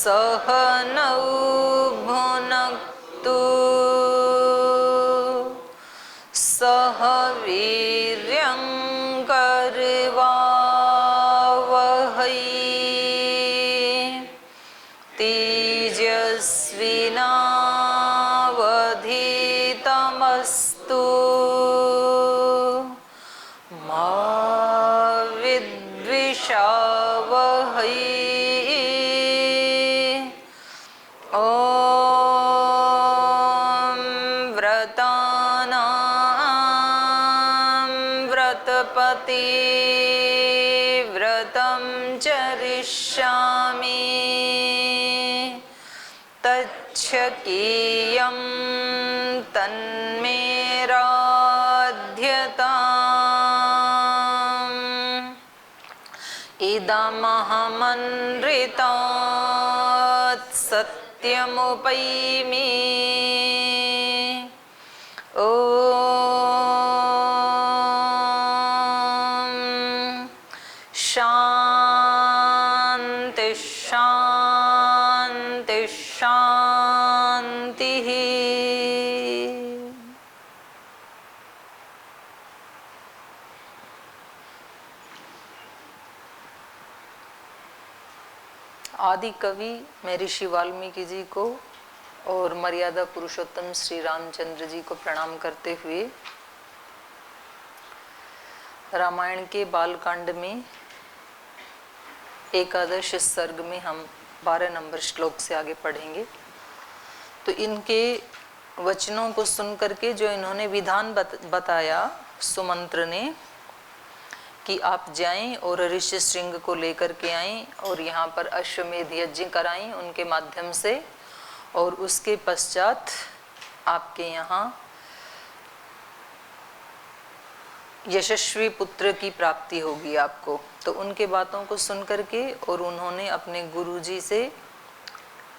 सह नौ भुनक्तु सह वीर्यं करवावहै तेजस्विनावधीतमस्तु मा विद्विषावहै। ॐ व्रतानां व्रतपति व्रतं चरिष्यामि तच्छकीयं तन्मे राध्यताम्। इदमहमनृतात् सत्यमुपैमि। ॐ शान्ति शान्ति शान्तिः। आदि कवि मैं ऋषि वाल्मीकि जी को और मर्यादा पुरुषोत्तम श्री रामचंद्र जी को प्रणाम करते हुए रामायण के बालकांड में एकादश सर्ग में हम 12 नंबर श्लोक से आगे पढ़ेंगे। तो इनके वचनों को सुन करके जो इन्होंने विधान बताया सुमंत्र ने कि आप जाएं और ऋषि श्रृंग को लेकर के आएं और यहाँ पर अश्वमेध यज्ञ कराएं उनके माध्यम से, और उसके पश्चात आपके यहाँ यशस्वी पुत्र की प्राप्ति होगी आपको। तो उनके बातों को सुन करके और उन्होंने अपने गुरुजी से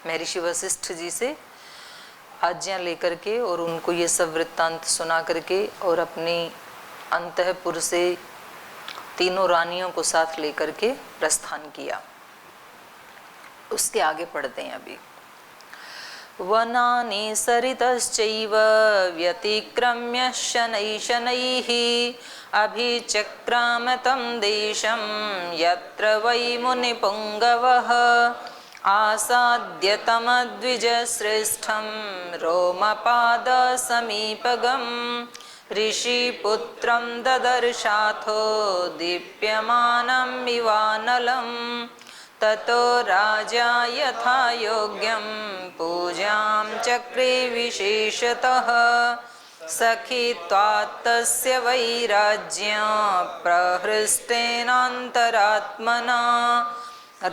महर्षि वशिष्ठ जी से आज्ञा लेकर के और उनको ये सब वृत्तांत सुना करके और अपनी अंतःपुर से तीनों रानियों को साथ लेकर के प्रस्थान किया। उसके आगे पढ़ते हैं अभी। वनानि सरितश्चैव व्यतिक्रम्य शनैः शनैः अभिचक्राम तं देशं यत्र वै मुनिपुङ्गवः आसाद्य तमद्विजश्रेष्ठं रोमपादसमीपगम् ऋषिपुत्रं ददर्शाथो दीप्यमानं इवानलं ततो राजा यथा योग्यं पूजां चक्रे विशेषतः सखित्वात् तस्य वैराज्यं प्रहृष्टेनान्तरात्मना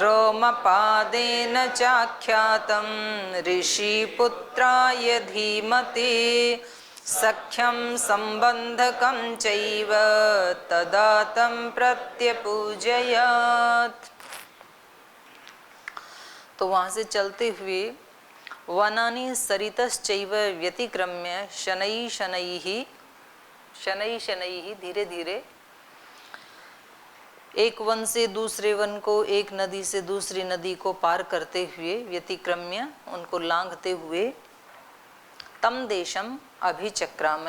रोमपादेन चाख्यातं ऋषिपुत्राय धीमति सख्यं संबंधकं चैव तदा तं प्रत्यपूजयत्। तो वहाँ से चलते हुए वनानि सरितश्चैव व्यतिक्रम्य शनैः शनैः धीरे धीरे एक वन से दूसरे वन को, एक नदी से दूसरी नदी को पार करते हुए, व्यतिक्रम्य उनको लांघते हुए, तम देशम अभिचक्राम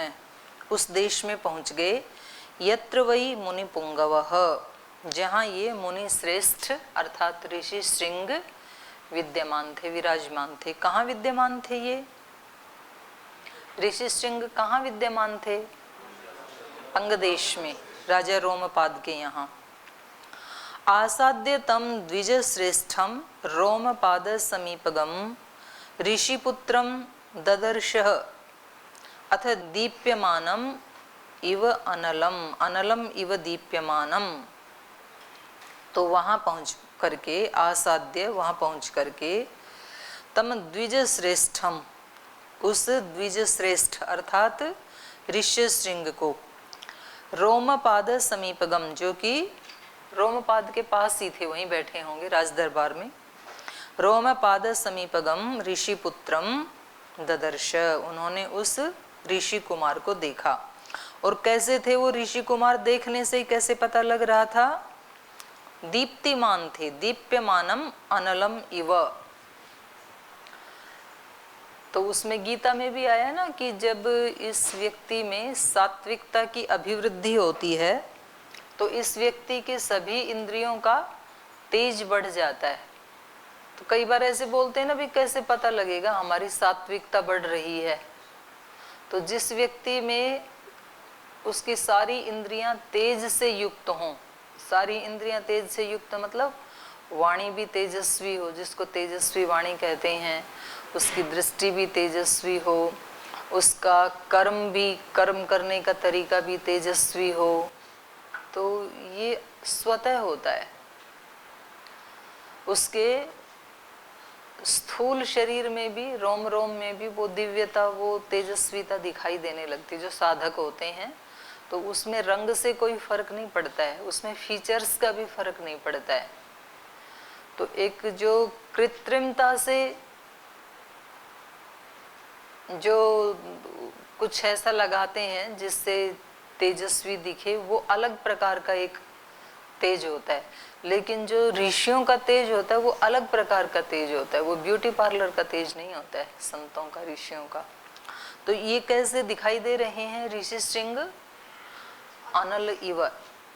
उस देश में पहुंच गए, यत्र वही मुनि पुंगवः जहाँ ये मुनि श्रेष्ठ अर्थात ऋषि श्रृंग विद्यमान थे, विराजमान थे। कहाँ विद्यमान थे ये ऋषि श्रृंग? कहाँ विद्यमान थे? अंग देश में, राजा रोमपाद के यहाँ। आसाद्य तम द्विज श्रेष्ठम रोमपाद समीपगम ऋषिपुत्रम ददर्शः अथ दीप्यमानम इव अनलम, अनलम इव दीप्यमानम। तो वहाँ पहुँच करके, आसाद्य वहाँ पहुँच करके, तम द्विज श्रेष्ठम उस द्विज श्रेष्ठ अर्थात ऋषि श्रृंग को, रोमपाद समीपगम जो कि रोमपाद के पास ही थे, वहीं बैठे होंगे राज दरबार में। रोमपाद समीपगम ऋषिपुत्रम ददर्श, उन्होंने उस ऋषि कुमार को देखा। और कैसे थे वो ऋषि कुमार? देखने से ही कैसे पता लग रहा था? दीप्तिमान थे, दीप्यमानम अनलम इव, तो उसमें गीता में भी आया ना कि जब इस व्यक्ति में सात्विकता की अभिवृद्धि होती है तो इस व्यक्ति के सभी इंद्रियों का तेज बढ़ जाता है। तो कई बार ऐसे बोलते हैं ना भी कैसे पता लगेगा हमारी सात्विकता बढ़ रही है। तो जिस व्यक्ति में उसकी सारी इंद्रियां तेज से युक्त हों, सारी इंद्रियां तेज से युक्त मतलब वाणी भी तेजस्वी हो, जिसको तेजस्वी वाणी कहते हैं, उसकी दृष्टि भी तेजस्वी हो, उसका कर्म करने का तरीका भी तेजस्वी हो, तो ये स्वतः होता है। उसके स्थूल शरीर में भी, रोम रोम में भी वो दिव्यता, वो तेजस्वीता दिखाई देने लगती है। जो साधक होते हैं तो उसमें रंग से कोई फर्क नहीं पड़ता है, उसमें फीचर्स का भी फर्क नहीं पड़ता है। तो एक जो कृत्रिमता से जो कुछ ऐसा लगाते हैं जिससे तेजस्वी दिखे, वो अलग प्रकार का एक तेज होता है। लेकिन जो ऋषियों का तेज होता है वो अलग प्रकार का तेज होता है, वो ब्यूटी पार्लर का तेज नहीं होता है संतों का, ऋषियों का। तो ये कैसे दिखाई दे रहे हैं? ऋषि श्रृंग अनल इव,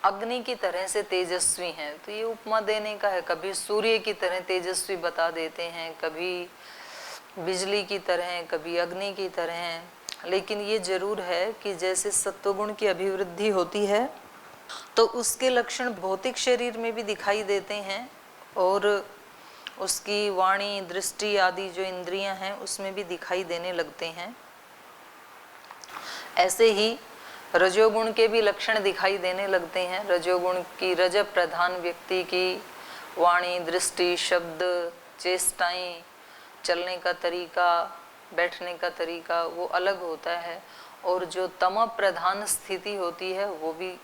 अग्नि की तरह से तेजस्वी हैं। तो ये उपमा देने का है, कभी सूर्य की तरह तेजस्वी बता देते हैं, कभी बिजली की तरह, कभी अग्नि की तरह। लेकिन ये जरूर है कि जैसे सत्वगुण की अभिवृद्धि होती है तो उसके लक्षण भौतिक शरीर में भी दिखाई देते हैं और उसकी वाणी, दृष्टि आदि जो इंद्रियां हैं उसमें भी दिखाई देने लगते हैं। ऐसे ही रजोगुण के भी लक्षण दिखाई देने लगते हैं। रजोगुण की, रजब प्रधान व्यक्ति की वाणी, दृष्टि, शब्द, चेष्टाएं, चलने का तरीका, बैठने का तरीका वो अलग होता है। और जो तम प्रधान स्थिति होती है वो भी,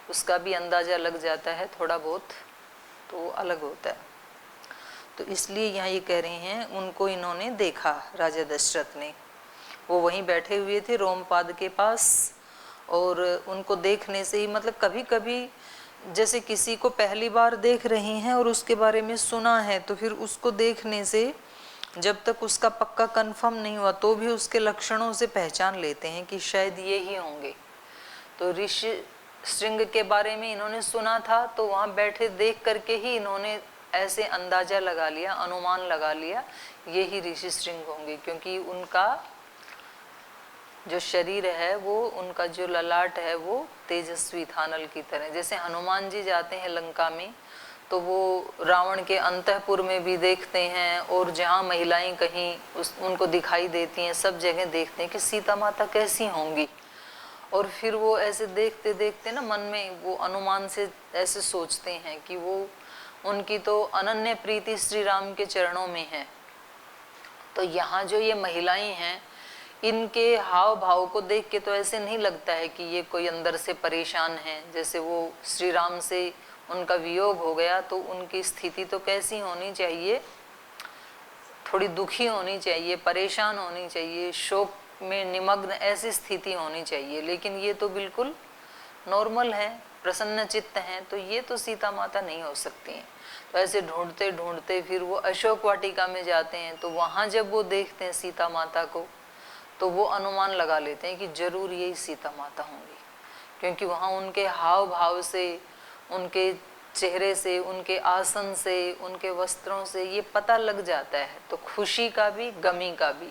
उसका भी अंदाजा लग जाता है थोड़ा बहुत, तो वो अलग होता है। तो इसलिए यहाँ ये कह रहे हैं उनको इन्होंने देखा, राजा दशरथ ने। वो वहीं बैठे हुए थे रोमपाद के पास, और उनको देखने से ही, मतलब कभी कभी जैसे किसी को पहली बार देख रहे हैं और उसके बारे में सुना है, तो फिर उसको देखने से जब तक उसका पक्का कंफर्म नहीं हुआ तो भी उसके लक्षणों से पहचान लेते हैं कि शायद ये ही होंगे। तो ऋषि श्रृंग के बारे में इन्होंने सुना था, तो वहाँ बैठे देख करके ही इन्होंने ऐसे अंदाजा लगा लिया, अनुमान लगा लिया ये ही ऋषि श्रृंग होंगे, क्योंकि उनका जो शरीर है वो, उनका जो ललाट है वो तेजस्वी था नल की तरह। जैसे हनुमान जी जाते हैं लंका में तो वो रावण के अंतःपुर में भी देखते हैं, और जहाँ महिलाएं कहीं उनको दिखाई देती हैं, सब जगह देखते हैं कि सीता माता कैसी होंगी। और फिर वो ऐसे देखते देखते ना मन में वो अनुमान से ऐसे सोचते हैं कि वो, उनकी तो अनन्य प्रीति श्री राम के चरणों में है। तो यहाँ जो ये महिलाएं हैं, इनके हाव भाव को देख के तो ऐसे नहीं लगता है कि ये कोई अंदर से परेशान है। जैसे वो श्री राम से उनका वियोग हो गया तो उनकी स्थिति तो कैसी होनी चाहिए, थोड़ी दुखी होनी चाहिए, परेशान होनी चाहिए, शोक में निमग्न ऐसी स्थिति होनी चाहिए। लेकिन ये तो बिल्कुल नॉर्मल है, प्रसन्न चित्त हैं, तो ये तो सीता माता नहीं हो सकती हैं। तो ऐसे ढूंढते ढूंढते फिर वो अशोक वाटिका में जाते हैं, तो वहाँ जब वो देखते हैं सीता माता को, तो वो अनुमान लगा लेते हैं कि जरूर यही सीता माता होंगी, क्योंकि वहाँ उनके हाव भाव से, उनके चेहरे से, उनके आसन से, उनके वस्त्रों से ये पता लग जाता है। तो खुशी का भी, गमी का भी,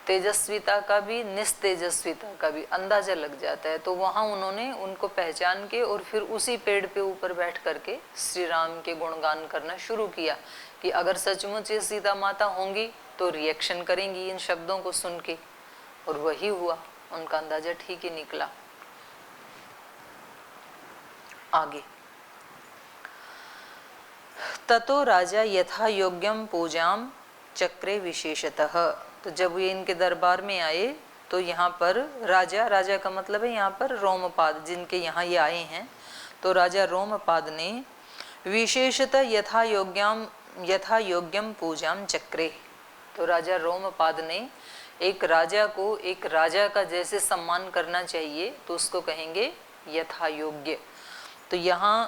तेजस्विता का भी, निस्तेजस्विता का भी अंदाजा लग जाता है। तो वहाँ उन्होंने उनको पहचान के और फिर उसी पेड़ पे ऊपर बैठ करके श्री राम के गुणगान करना शुरू किया कि अगर सचमुच ये सीता माता होंगी तो रिएक्शन करेंगी इन शब्दों को सुन के। और वही हुआ, उनका अंदाजा ठीक ही निकला। आगे, ततो राजा यथा योग्यम पूजाम चक्रे विशेषतः। तो जब ये इनके दरबार में आए तो यहाँ पर राजा, राजा का मतलब है यहाँ पर रोमपाद, जिनके यहाँ ये आए हैं, तो राजा रोमपाद ने विशेषतः यथा योग्यम पूजाम चक्रे। तो राजा रोमपाद ने एक राजा को, एक राजा का जैसे सम्मान करना चाहिए तो उसको कहेंगे यथा योग्य। तो यहाँ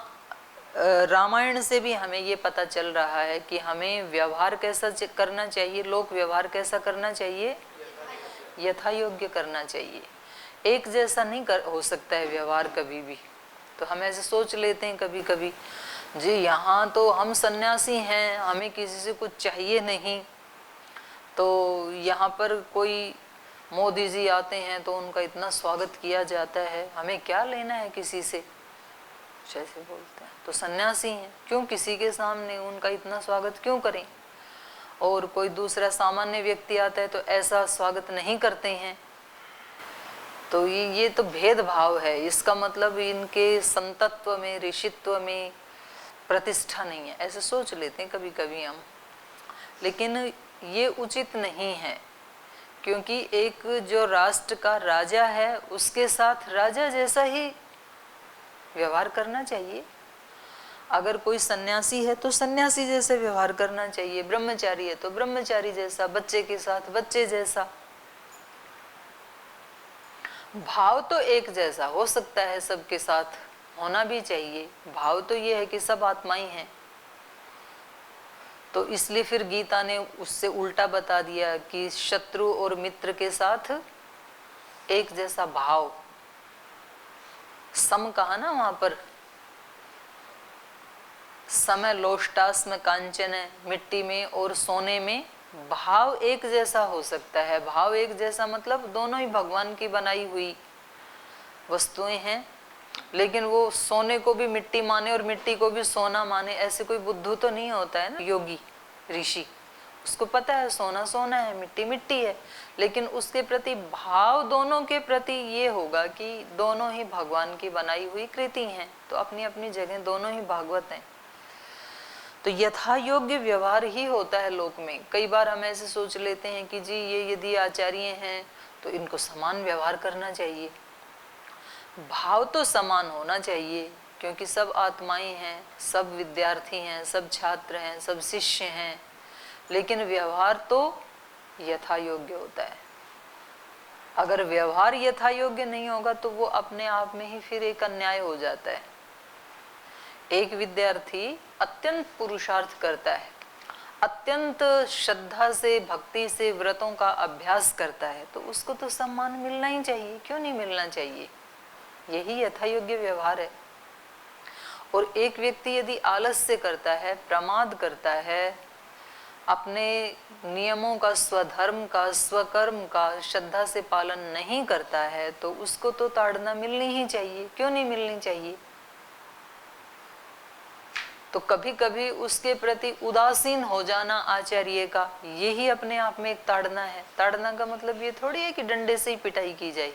रामायण से भी हमें ये पता चल रहा है कि हमें व्यवहार कैसा करना चाहिए, लोक व्यवहार कैसा करना चाहिए, यथा योग्य करना चाहिए। एक जैसा नहीं हो सकता है व्यवहार कभी भी। तो हम ऐसे सोच लेते हैं कभी कभी, जी यहाँ तो हम सन्यासी हैं, हमें किसी से कुछ चाहिए नहीं, तो यहाँ पर कोई मोदी जी आते हैं तो उनका इतना स्वागत किया जाता है, हमें क्या लेना है किसी से, जैसे बोलते हैं। तो सन्यासी हैं, क्यों किसी के सामने उनका इतना स्वागत क्यों करें। और कोई दूसरा सामान्य व्यक्ति आता है तो ऐसा स्वागत नहीं करते हैं। तो ये तो भेदभाव है। इसका मतलब इनके संतत्व में, ऋषित्व में प्रतिष्ठा नहीं है, ऐसे सोच लेते हैं कभी कभी हम। लेकिन ये उचित नहीं है, क्योंकि एक जो राष्ट्र का राजा है उसके साथ राजा जैसा ही व्यवहार करना चाहिए। अगर कोई सन्यासी है तो सन्यासी जैसे व्यवहार करना चाहिए, ब्रह्मचारी है तो ब्रह्मचारी जैसा, बच्चे के साथ बच्चे जैसा। भाव तो एक जैसा हो सकता है, सबके साथ होना भी चाहिए। भाव तो ये है कि सब आत्माएं हैं। तो इसलिए फिर गीता ने उससे उल्टा बता दिया कि शत्रु और मित्र के साथ एक जैसा भाव, सम कहा ना वहां पर, समय लोष्टास्म कांचन, मिट्टी में और सोने में भाव एक जैसा हो सकता है। भाव एक जैसा मतलब दोनों ही भगवान की बनाई हुई वस्तुएं हैं, लेकिन वो सोने को भी मिट्टी माने और मिट्टी को भी सोना माने, ऐसे कोई बुद्धू तो नहीं होता है ना, योगी ऋषि। उसको पता है सोना सोना है, मिट्टी मिट्टी है, लेकिन उसके प्रति भाव दोनों के प्रति ये होगा कि दोनों ही भगवान की बनाई हुई कृति हैं, तो अपनी अपनी जगह दोनों ही भागवत हैं। तो यथा योग्य व्यवहार ही होता है लोक में। कई बार हम ऐसे सोच लेते हैं कि जी ये यदि आचार्य हैं तो इनको समान व्यवहार करना चाहिए। भाव तो समान होना चाहिए, क्योंकि सब आत्माएं हैं, सब विद्यार्थी हैं, सब छात्र हैं, सब शिष्य हैं, लेकिन व्यवहार तो यथा योग्य होता है। अगर व्यवहार यथा योग्य नहीं होगा तो वो अपने आप में ही फिर एक अन्याय हो जाता है। एक विद्यार्थी अत्यंत पुरुषार्थ करता है, अत्यंत श्रद्धा से, भक्ति से व्रतों का अभ्यास करता है, तो उसको तो सम्मान मिलना ही चाहिए, क्यों नहीं मिलना चाहिए। यही यथा योग्य व्यवहार है। और एक व्यक्ति यदि आलस्य करता है, प्रमाद करता है, अपने नियमों का, स्वधर्म का, स्वकर्म का श्रद्धा से पालन नहीं करता है, तो उसको तो ताड़ना मिलनी ही चाहिए, क्यों नहीं मिलनी चाहिए। तो कभी कभी उसके प्रति उदासीन हो जाना आचार्य का, यही अपने आप में एक ताड़ना है। ताड़ना का मतलब ये थोड़ी है कि डंडे से ही पिटाई की जाए।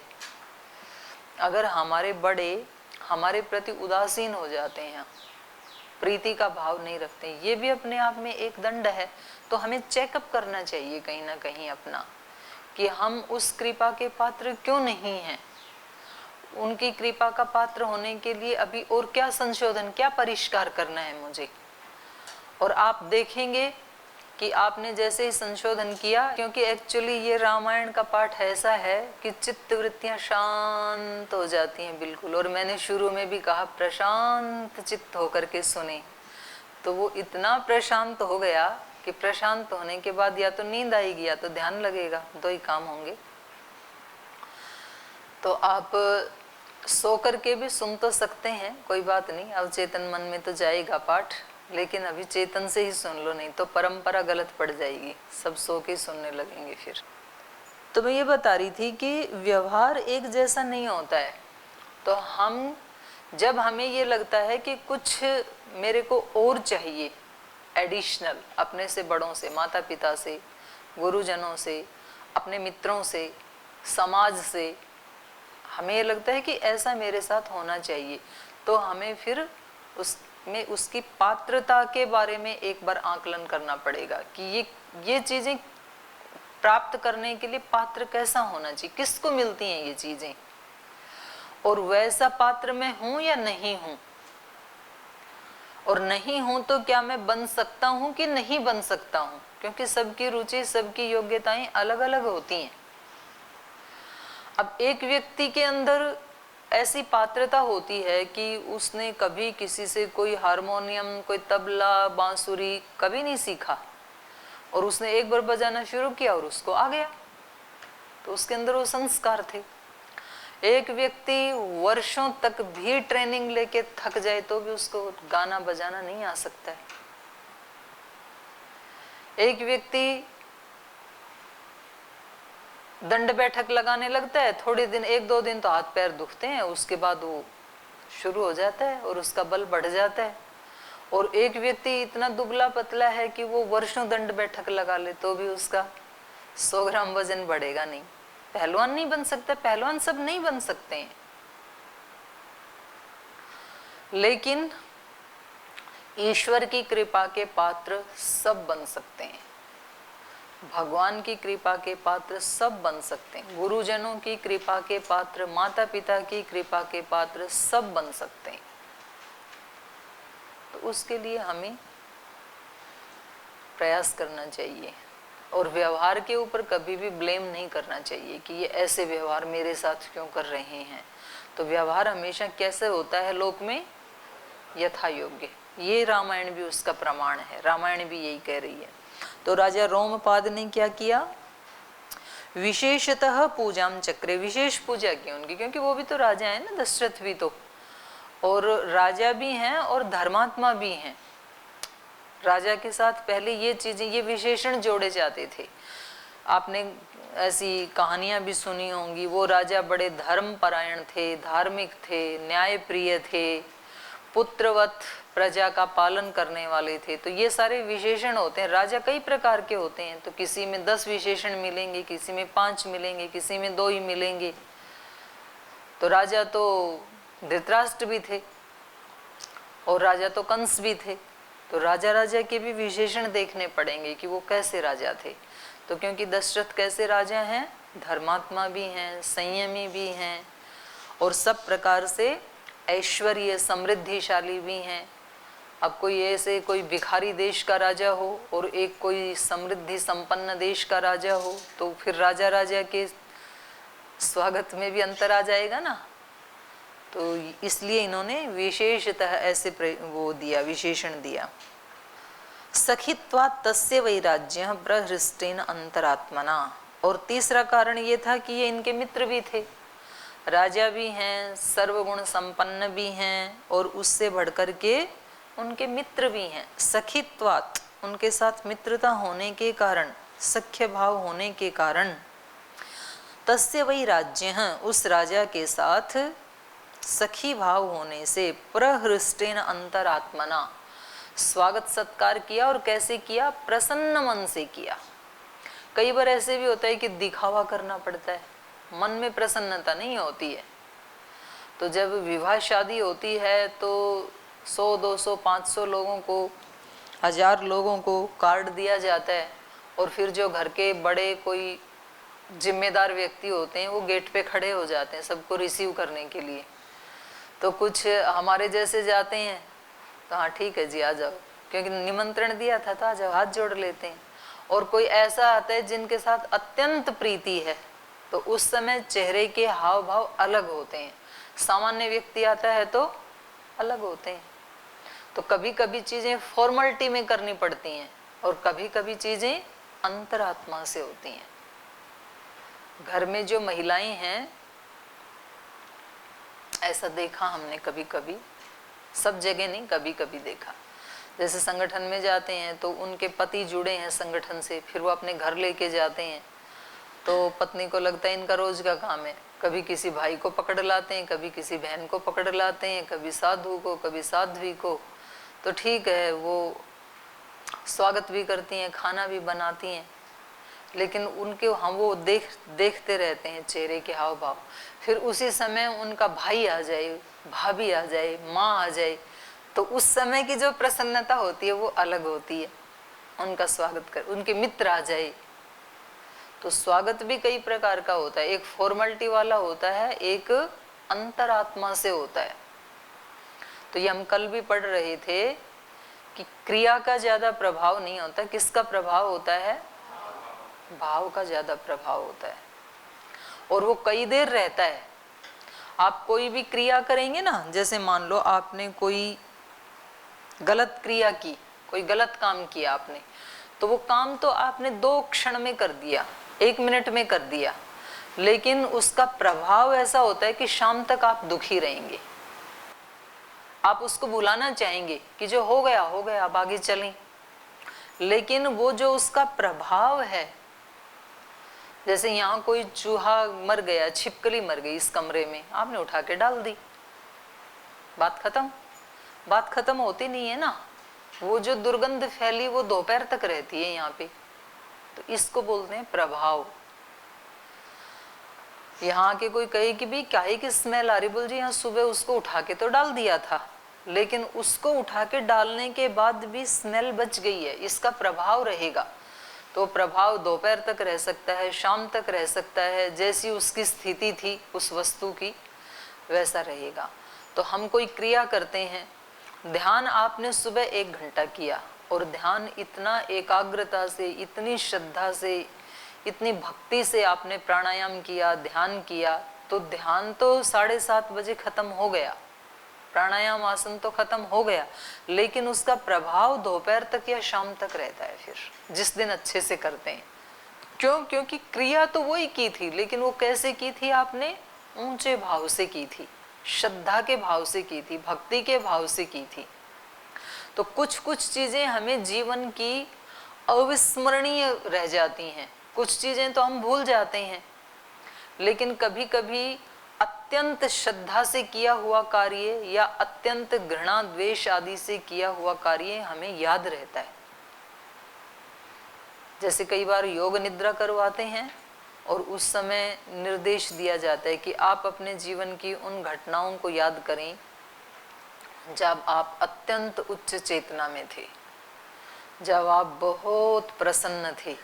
अगर हमारे बड़े हमारे प्रति उदासीन हो जाते हैं, प्रीति का भाव नहीं रखते, ये भी अपने आप में एक दंड है। तो हमें चेकअप करना चाहिए कहीं ना कहीं अपना, कि हम उस कृपा के पात्र क्यों नहीं हैं। उनकी कृपा का पात्र होने के लिए अभी और क्या संशोधन, क्या परिष्कार करना है मुझे। और आप देखेंगे कि आपने जैसे ही संशोधन किया, क्योंकि एक्चुअली ये रामायण का पाठ ऐसा है कि चित्त वृत्तियां शांत हो जाती हैं बिल्कुल। और मैंने शुरू में भी कहा प्रशांत चित्त होकर के सुने, तो वो इतना प्रशांत हो गया कि प्रशांत होने के बाद या तो नींद आएगी या तो ध्यान लगेगा, दो ही काम होंगे। तो आप सो करके भी सुन तो सकते हैं, कोई बात नहीं, अवचेतन मन में तो जाएगा पाठ, लेकिन अभी चेतन से ही सुन लो, नहीं तो परंपरा गलत पड़ जाएगी, सब सो के सुनने लगेंगे फिर। तो मैं ये बता रही थी कि व्यवहार एक जैसा नहीं होता है। तो हम जब हमें ये लगता है कि कुछ मेरे को और चाहिए एडिशनल, अपने से बड़ों से, माता पिता से, गुरुजनों से, अपने मित्रों से, समाज से, हमें ये लगता है कि ऐसा मेरे साथ होना चाहिए, तो हमें फिर उसमें उसकी पात्रता के बारे में एक बार आकलन करना पड़ेगा कि ये चीजें प्राप्त करने के लिए पात्र कैसा होना चाहिए, किसको मिलती हैं ये चीजें, और वैसा पात्र मैं हूं या नहीं हूं। और नहीं हूं तो क्या मैं बन सकता हूं कि नहीं बन सकता हूं, क्योंकि सबकी रुचि, सबकी योग्यताएं अलग अलग होती हैं। अब एक व्यक्ति के अंदर ऐसी पात्रता होती है कि उसने कभी किसी से कोई हारमोनियम, कोई तबला, बांसुरी कभी नहीं सीखा, और उसने एक बार बजाना शुरू किया और उसको आ गया, तो उसके अंदर वो संस्कार थे। एक व्यक्ति वर्षों तक भी ट्रेनिंग लेके थक जाए तो भी उसको गाना बजाना नहीं आ सकता है। एक व्यक्ति दंड बैठक लगाने लगता है, थोड़े दिन, 1-2 दिन तो हाथ पैर दुखते हैं, उसके बाद वो शुरू हो जाता है और उसका बल बढ़ जाता है। और एक व्यक्ति इतना दुबला पतला है कि वो वर्षों दंड बैठक लगा ले तो भी उसका 100 ग्राम वजन बढ़ेगा नहीं। पहलवान नहीं बन सकता, पहलवान सब नहीं बन सकते हैं, लेकिन ईश्वर की कृपा के पात्र सब बन सकते हैं, भगवान की कृपा के पात्र सब बन सकते हैं, गुरुजनों की कृपा के पात्र, माता पिता की कृपा के पात्र सब बन सकते हैं। तो उसके लिए हमें प्रयास करना चाहिए और व्यवहार के ऊपर कभी भी ब्लेम नहीं करना चाहिए कि ये ऐसे व्यवहार मेरे साथ क्यों कर रहे हैं। तो व्यवहार हमेशा कैसे होता है लोक में? यथा योग्य। ये रामायण भी उसका प्रमाण है, रामायण भी यही कह रही है। तो राजा रोमपाद ने क्या किया? विशेषतः पूजाम चक्रे, विशेष पूजा की उनकी, क्योंकि वो भी तो राजा है ना, दशरथ भी तो, और राजा भी हैं और धर्मात्मा भी हैं। राजा के साथ पहले ये चीजें, ये विशेषण जोड़े जाते थे। आपने ऐसी कहानियां भी सुनी होंगी, वो राजा बड़े धर्मपरायण थे, धार्मिक थे, न्यायप्रिय थे, पुत्रवत प्रजा का पालन करने वाले थे। तो ये सारे विशेषण होते हैं। राजा कई प्रकार के होते हैं, तो किसी में 10 विशेषण मिलेंगे, किसी में 5 मिलेंगे, किसी में 2 ही मिलेंगे। तो राजा तो धृतराष्ट्र भी थे और राजा तो कंस भी थे, तो राजा राजा के भी विशेषण देखने पड़ेंगे कि वो कैसे राजा थे। तो क्योंकि दशरथ कैसे राजा हैं? धर्मात्मा भी हैं, संयमी भी हैं और सब प्रकार से ऐश्वर्य समृद्धिशाली भी हैं। अब कोई ऐसे कोई भिखारी देश का राजा हो और एक कोई समृद्धि संपन्न देश का राजा हो, तो फिर राजा राजा के स्वागत में भी अंतर आ जाएगा ना। तो इसलिए इन्होंने विशेषतः ऐसे वो दिया, विशेषण दिया। सखित्वात् तस्य वैराज्यः प्रहृष्टेन अंतरात्मना। और तीसरा कारण ये था कि ये इनके मित्र भी थे, राजा भी हैं, सर्वगुण संपन्न भी हैं और उससे बढ़कर के उनके मित्र भी हैं। सखित्वात्, उनके साथ मित्रता होने के कारण, सख्य भाव होने के कारण, तस्य वैराज्यः, उस राजा के साथ सखी भाव होने से, प्रहृष्टेन अंतरात्मना, स्वागत सत्कार किया। और कैसे किया? प्रसन्न मन से किया। कई बार ऐसे भी होता है कि दिखावा करना पड़ता है, मन में प्रसन्नता नहीं होती है। तो जब विवाह शादी होती है तो 100, 200, 500 लोगों को, 1000 लोगों को कार्ड दिया जाता है और फिर जो घर के बड़े कोई जिम्मेदार व्यक्ति होते हैं वो गेट पे खड़े हो जाते हैं सबको रिसीव करने के लिए। तो कुछ हमारे जैसे जाते हैं तो हाँ ठीक है जी आ जाओ, क्योंकि निमंत्रण दिया था तो आ जाओ, हाथ जोड़ लेते हैं। और कोई ऐसा आता है जिनके साथ अत्यंत प्रीति है, तो उस समय चेहरे के हाव भाव अलग होते हैं। सामान्य व्यक्ति आता है तो अलग होते हैं। तो कभी कभी चीजें फॉर्मेलिटी में करनी पड़ती हैं और कभी कभी चीजें अंतरात्मा से होती हैं। घर में जो महिलाएं हैं, ऐसा देखा हमने कभी कभी, सब जगह नहीं, कभी कभी देखा। जैसे संगठन में जाते हैं तो उनके पति जुड़े हैं संगठन से, फिर वो अपने घर लेके जाते हैं, तो पत्नी को लगता है इनका रोज का काम है। कभी किसी भाई को पकड़ लाते हैं, कभी किसी बहन को पकड़ लाते हैं, कभी साधु को, कभी साध्वी को। तो ठीक है, वो स्वागत भी करती हैं, खाना भी बनाती हैं, लेकिन उनके हम वो देखते रहते हैं चेहरे के हाव भाव। फिर उसी समय उनका भाई आ जाए, भाभी आ जाए, माँ आ जाए, तो उस समय की जो प्रसन्नता होती है वो अलग होती है। उनका स्वागत कर, उनके मित्र आ जाए, तो स्वागत भी कई प्रकार का होता है। एक फॉर्मेलिटी वाला होता है, एक अंतरात्मा से होता है। तो ये हम कल भी पढ़ रहे थे कि क्रिया का ज्यादा प्रभाव नहीं होता, किसका प्रभाव होता है? भाव का ज्यादा प्रभाव होता है, और वो कई देर रहता है। आप कोई भी क्रिया करेंगे ना, जैसे मान लो आपने कोई गलत क्रिया की, कोई गलत काम किया आपने, तो वो काम तो आपने 2 क्षण में कर दिया, 1 मिनट में कर दिया, लेकिन उसका प्रभाव ऐसा होता है कि शाम तक आप दुखी रहेंगे। आप उसको भुलाना चाहेंगे कि जो हो गया हो गया, अब आगे चलें, लेकिन वो जो उसका प्रभाव है, जैसे यहाँ कोई चूहा मर गया, छिपकली मर गई इस कमरे में, आपने उठा के डाल दी, बात खत्म। बात खत्म होती नहीं है ना, वो जो दुर्गंध फैली वो दोपहर तक रहती है यहाँ पे, तो इसको बोलते हैं प्रभाव। यहाँ के कोई कहे कि भाई क्या ही की स्मेल आ रही, बोल जी यहाँ सुबह उसको उठा के तो डाल दिया था, लेकिन उसको उठा के डालने के बाद भी स्मेल बच गई है, इसका प्रभाव रहेगा। तो प्रभाव दोपहर तक रह सकता है, शाम तक रह सकता है, जैसी उसकी स्थिति थी उस वस्तु की वैसा रहेगा। तो हम कोई क्रिया करते हैं, ध्यान आपने सुबह 1 घंटा किया और ध्यान इतना एकाग्रता से, इतनी श्रद्धा से, इतनी भक्ति से आपने प्राणायाम किया, ध्यान किया, तो ध्यान तो 7:30 बजे खत्म हो गया, प्राणायाम आसन तो खत्म हो गया, लेकिन उसका प्रभाव दोपहर तक या शाम तक रहता है, फिर जिस दिन अच्छे से करते हैं। क्यों? क्योंकि क्रिया तो वही की थी, लेकिन वो कैसे की थी? आपने ऊंचे भाव से की थी, श्रद्धा के भाव से की थी, भक्ति के भाव से की थी। तो कुछ कुछ चीजें हमें जीवन की अविस्मरणीय रह जाती हैं, कुछ चीजें तो हम भूल जाते हैं, लेकिन कभी कभी अत्यंत श्रद्धा से किया हुआ कार्य या अत्यंत घृणा द्वेष आदि से किया हुआ कार्य हमें याद रहता है। जैसे कई बार योग निद्रा करवाते हैं और उस समय निर्देश दिया जाता है कि आप अपने जीवन की उन घटनाओं को याद करें जब आप अत्यंत उच्च चेतना में थे, जब आप बहुत प्रसन्न थे।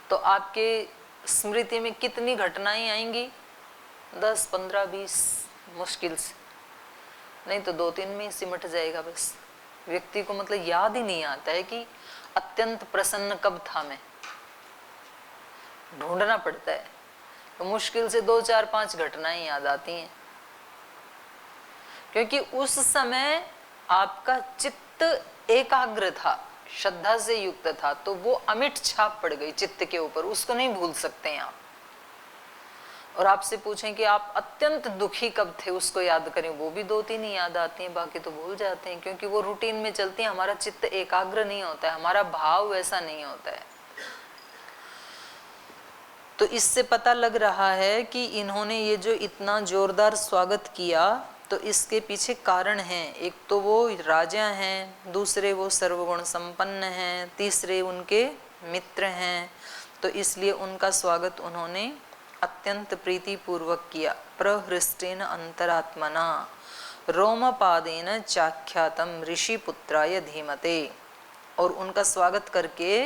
तो आपके स्मृति में कितनी घटनाएं आएंगी? 10, 15, 20 मुश्किल से, नहीं तो 2-3 में ही सिमट जाएगा बस। व्यक्ति को मतलब याद ही नहीं आता है कि अत्यंत प्रसन्न कब था मैं, ढूंढना पड़ता है। तो मुश्किल से 2, 4, 5 घटनाएं याद आती हैं, क्योंकि उस समय आपका चित्त एकाग्र था, श्रद्धा से युक्त था, तो वो अमिट छाप पड़ गई चित्त के ऊपर, उसको नहीं भूल सकते हैं आप। और आपसे पूछें कि आप अत्यंत दुखी कब थे, उसको याद करें, वो भी 2-3 ही याद आती हैं, बाकी तो भूल जाते हैं, क्योंकि वो रूटीन में चलती है, हमारा चित्त एकाग्र नहीं होता है, हमारा भाव वैसा नहीं होता है। तो इससे पता लग रहा है कि इन्होंने ये जो इतना जोरदार स्वागत किया, तो इसके पीछे कारण हैं। एक तो वो राजा हैं, दूसरे वो सर्वगुण संपन्न हैं, तीसरे उनके मित्र हैं, तो इसलिए उनका स्वागत उन्होंने अत्यंत प्रीति पूर्वक किया। प्रहृष्टेन अंतरात्मना रोमपादेन चाख्यातम ऋषिपुत्राय धीमते, और उनका स्वागत करके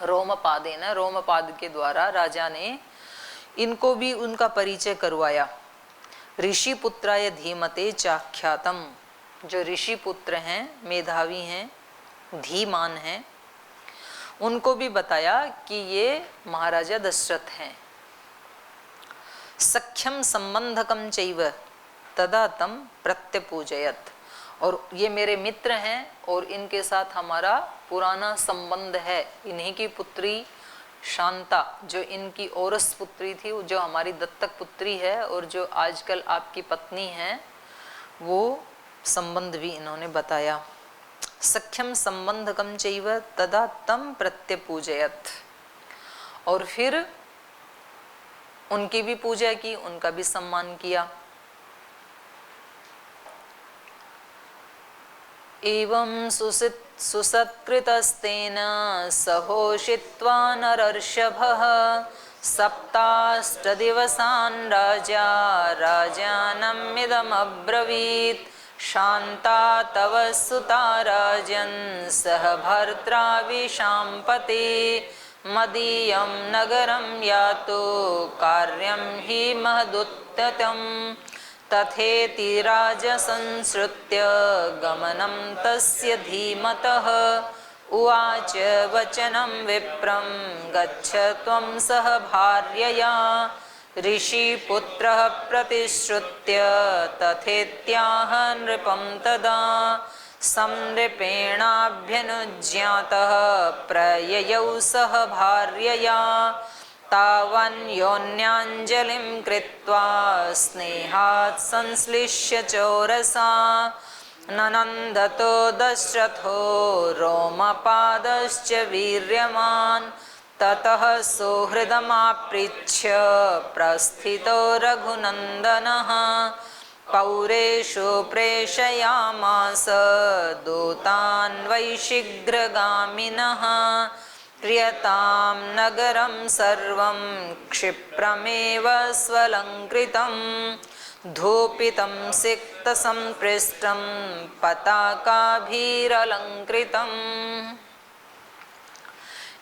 रोमपादेन, रोमपाद के द्वारा राजा ने इनको भी उनका परिचय करवाया। ऋषिपुत्राय धीमते चाख्यातम, जो ऋषि पुत्र हैं, मेधावी हैं, धीमान हैं, उनको भी बताया कि ये महाराजा दशरथ हैं। सख्यम संबंधकम चैव तदा तम प्रत्यपूजयत, और ये मेरे मित्र हैं और इनके साथ हमारा पुराना संबंध है। इन्हीं की पुत्री शांता, जो इनकी औरस पुत्री थी, जो हमारी दत्तक पुत्री है और जो आजकल आपकी पत्नी है, वो संबंध भी इन्होंने बताया। सख्यम संबंधकम चैव तदा तम प्रत्यपूजयत, और फिर उनकी भी पूजा की, उनका भी सम्मान किया। एवं सुसत्कृतस्तेन सहोषित्वा नरर्षभः सप्ताष्टदिवसान् राजा राजानमिदमब्रवीत् शान्ता तव सुता राजन् सह भर्त्रा विशाम्पते मदीयं नगरं यातो कार्यं हि महदुत्तमम् तथेति राजसंश्रुत्य गमनं तस्य धीमतः उवाच वचनं विप्रं गच्छ त्वं सह भार्यया ऋषिपुत्रः प्रतिश्रुत्य तथेत्याह नृपं तदा संनृपेणाभ्यनुज्ञातः प्रययौ सह भार्यया तावन्योन्याञ्जलिं कृत्वा स्नेहात् संश्लिष्य चोरसा ननन्दतो दशरथो रोमपादश्च वीर्यवान् ततः सुहृदमापृच्छ्य प्रस्थितो रघुनन्दनः पौरेषु प्रेषयामास दूतान् वै शीघ्रगामिनः प्रियतां नगरं सर्वं क्षिप्रमेव स्वलङ्कृतं धूपितं सिक्तसंपृष्टं पताकाभिरलङ्कृतम्।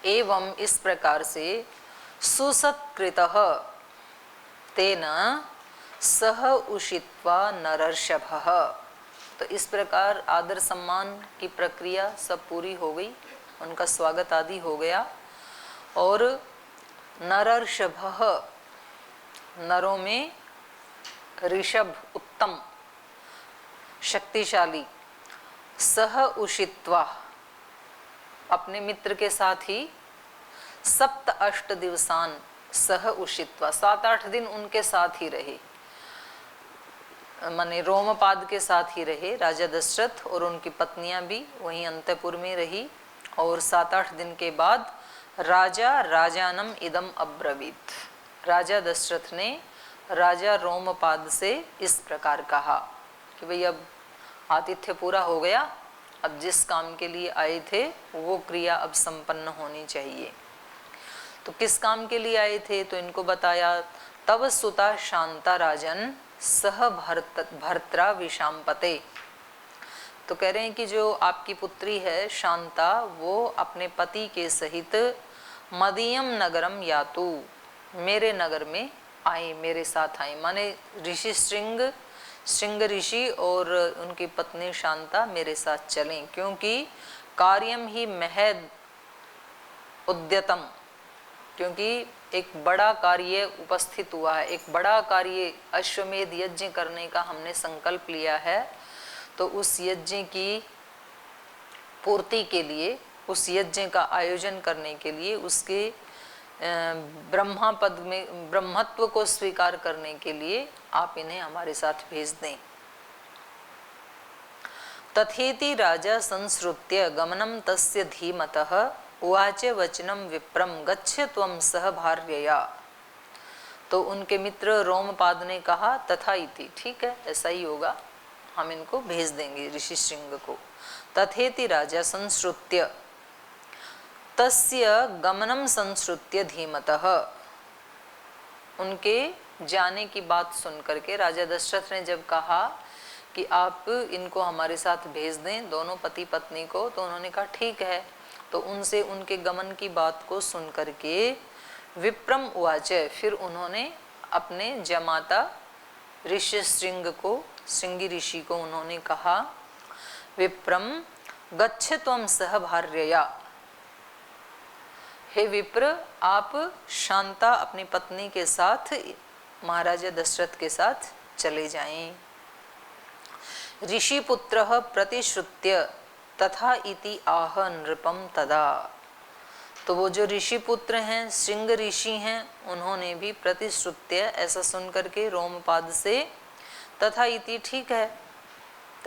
एवं इस प्रकार से सुसत्कृतः तेन सह उषित्वा नरर्षभः। तो इस प्रकार आदर सम्मान की प्रक्रिया सब पूरी हो गई, उनका स्वागत आदि हो गया। और नरर्षभः, नरों में ऋषभ उत्तम शक्तिशाली, सह उषित्वा अपने मित्र के साथ ही सप्त अष्ट दिवसान सह उषित्वा 7-8 दिन उनके साथ ही रहे, माने रोमपाद के साथ ही रहे राजा दशरथ, और उनकी पत्नियां भी वहीं अंतपुर में रही। और 7-8 दिन के बाद राजा राजानम इदम अब्रवीत, राजा दशरथ ने राजा रोमपाद से इस प्रकार कहा कि भाई अब आतिथ्य पूरा हो गया, अब जिस काम के लिए आए थे वो क्रिया अब संपन्न होनी चाहिए। तो किस काम के लिए आए थे तो इनको बताया, तव सुता शांता राजन सह भर्त्रा विशांपते। तो कह रहे हैं कि जो आपकी पुत्री है शांता, वो अपने पति के सहित मदीयम नगरम यातु, मेरे नगर में आए, मेरे साथ आए, माने ऋषि श्रृंग ऋषि और उनकी पत्नी शांता मेरे साथ चलें, क्योंकि कार्यम ही महद उद्यतम, क्योंकि एक बड़ा कार्य उपस्थित हुआ है, एक बड़ा कार्य अश्वमेध यज्ञ करने का हमने संकल्प लिया है। तो उस यज्ञ की पूर्ति के लिए, उस यज्ञ का आयोजन करने के लिए, उसके ब्रह्मा पद में ब्रह्मत्व को स्वीकार करने के लिए आप इन्हें हमारे साथ भेज दें। तथेति राजा संश्रुत्य गमनम तस्य धीमतः उवाच वचनम विप्रम गच्छ त्वं सह भार्यया। तो उनके मित्र रोमपाद ने कहा तथा इति, ठीक है ऐसा ही होगा, हम इनको भेज देंगे ऋषि श्रृंग को। तथेति राजा संश्रुत्य, तस्य गमनम संश्रुत्य धीमतः, उनके जाने की बात सुन करके राजा दशरथ ने जब कहा कि आप इनको हमारे साथ भेज दें, दोनों पति पत्नी को, तो उन्होंने कहा ठीक है। तो उनसे उनके गमन की बात को सुन करके विप्रम उवाच, फिर उन्होंने अपने जमाता ऋषि श्रृंग को, श्रृंगी ऋषि को उन्होंने कहा, विप्रम गच्छ त्वं सह भार्यया, हे विप्र आप शांता अपनी पत्नी के साथ महाराजा दशरथ के साथ चले जाएं। ऋषिपुत्रः प्रतिश्रुत्य तथा इति आह नृपम तदा। तो वो जो ऋषिपुत्र हैं, श्रृंग ऋषि हैं, उन्होंने भी प्रतिश्रुत्य ऐसा सुन करके रोमपाद से तथा इति, ठीक है,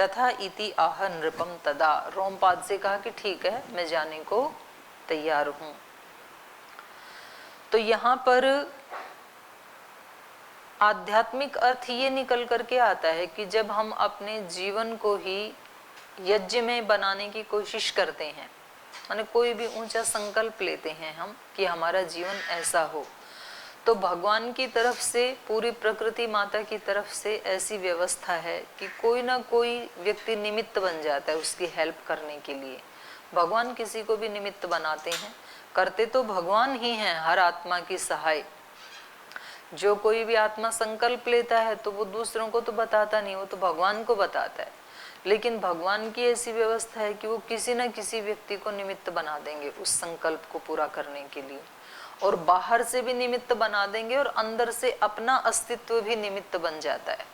तथा इति आह नृपम तदा, रोमपाद से कहा कि ठीक है मैं जाने को तैयार हूं। तो यहाँ पर आध्यात्मिक अर्थ ये निकल करके आता है कि जब हम अपने जीवन को ही यज्ञ में बनाने की कोशिश करते हैं, माने कोई भी ऊंचा संकल्प लेते हैं हम कि हमारा जीवन ऐसा हो, तो भगवान की तरफ से, पूरी प्रकृति माता की तरफ से ऐसी व्यवस्था है कि कोई ना कोई व्यक्ति निमित्त बन जाता है उसकी हेल्प करने के लिए। भगवान किसी को भी निमित्त बनाते हैं, करते तो भगवान ही हैं हर आत्मा की सहाय। जो कोई भी आत्मा संकल्प लेता है तो वो दूसरों को तो बताता नहीं, वो तो भगवान को बताता है। लेकिन भगवान की ऐसी व्यवस्था है कि वो किसी न किसी व्यक्ति को निमित्त बना देंगे उस संकल्प को पूरा करने के लिए, और बाहर से भी निमित्त बना देंगे और अंदर से अपना अस्तित्व भी निमित्त बन जाता है।